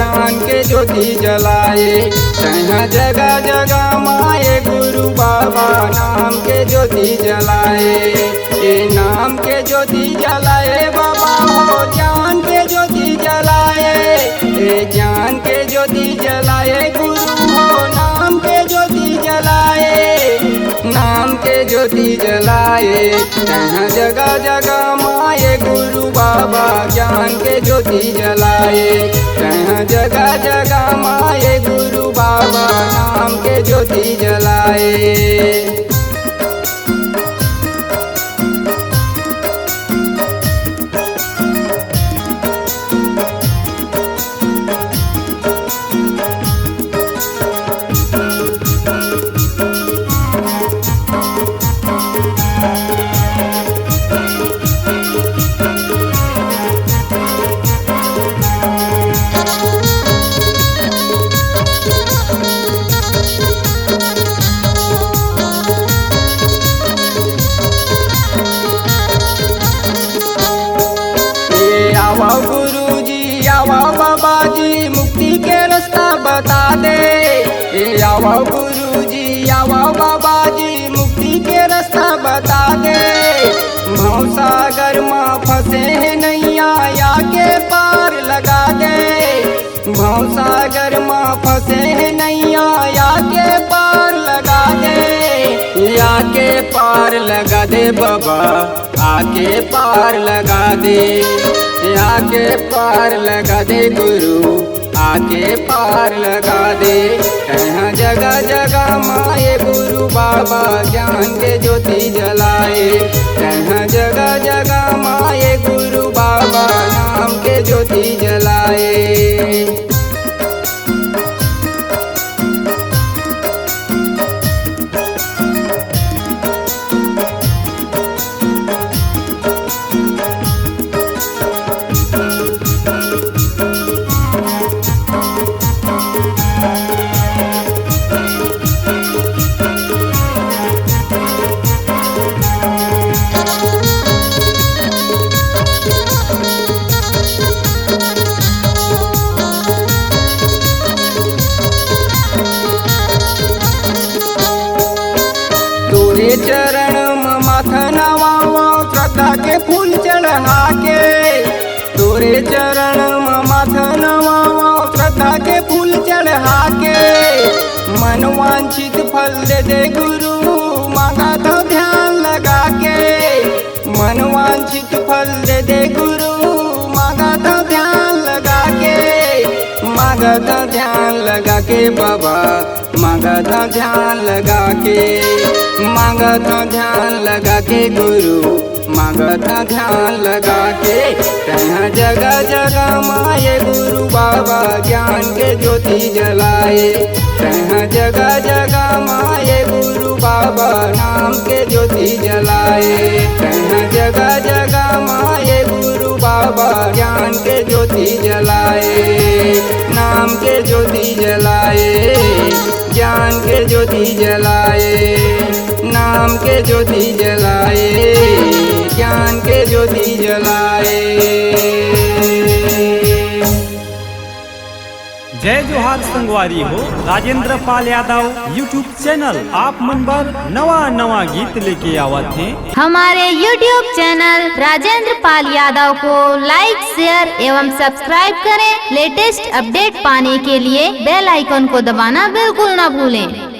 ज्ञान के ज्योति जलाए। जहाँ जगह जगह माए गुरु बाबा नाम के ज्योति जलाए। ये नाम के ज्योति जलाए बाबा हो ज्ञान के ज्योति जलाए। ये ज्ञान के ज्योति जलाए गुरु हो नाम के ज्योति जलाए। नाम के ज्योति जलाए। जहाँ जगह जगह माए गुरु बाबा ज्ञान के ज्योति जलाए। जहाँ जगह जगह माए गुरु बाबा नाम के ज्योति जलाए। आवा गुरु जी आवा बाबा जी मुक्ति के रास्ता बता दे। ए आवा गुरु जी आवा बाबा जी मुक्ति के रास्ता बता दे। भव सागर में फंसे हैं नैया या के पार लगा दे। भव सागर में फंसे हैं नैया या के पार लगा दे। या के पार लगा दे बाबा आके पार लगा दे। आके पार लगा दे गुरु आके पार लगा दे। यहाँ जगह जगह माए गुरु बाबा ज्ञान के ज्योति जलाए। यहाँ जगह जगह माए गुरु बाबा नाम के ज्योति जलाए। तोरे चरण में माथा नवाओ श्रद्धा के फूल चढ़ा के। तोरे चरण में माथा नवाओ श्रद्धा के फूल चढ़ा के। मन वांछित फल दे दे गुरु मांगा तो ध्यान लगा के। मन वांछित फल दे दे गुरु मांगा तो ध्यान लगा के। मांगा तो ध्यान लगा के बाबा मांगा तो ध्यान लगा के। मांगा तो ध्यान लगा के गुरु मांगा तो ध्यान लगा के। यहाँ जगह जगह माए गुरु बाबा ज्ञान के ज्योति जलाए। यहाँ जगह जगह माए गुरु बाबा नाम के ज्योति जलाए। यहाँ जगह जगह माए गुरु बाबा ज्ञान के ज्योति जलाए। नाम के ज्योति जलाए। ज्ञान के ज्योति जलाए। नाम के ज्योति जलाए। ज्ञान के ज्योति जलाए। जय जोहार संगवारी हो राजेंद्र पाल यादव यूट्यूब चैनल आप मन बर नवा नवा गीत लेके आवत हैं। हमारे यूट्यूब चैनल राजेंद्र पाल यादव को लाइक शेयर एवं सब्सक्राइब करें। लेटेस्ट अपडेट पाने के लिए बेल आइकन को दबाना बिल्कुल न भूलें।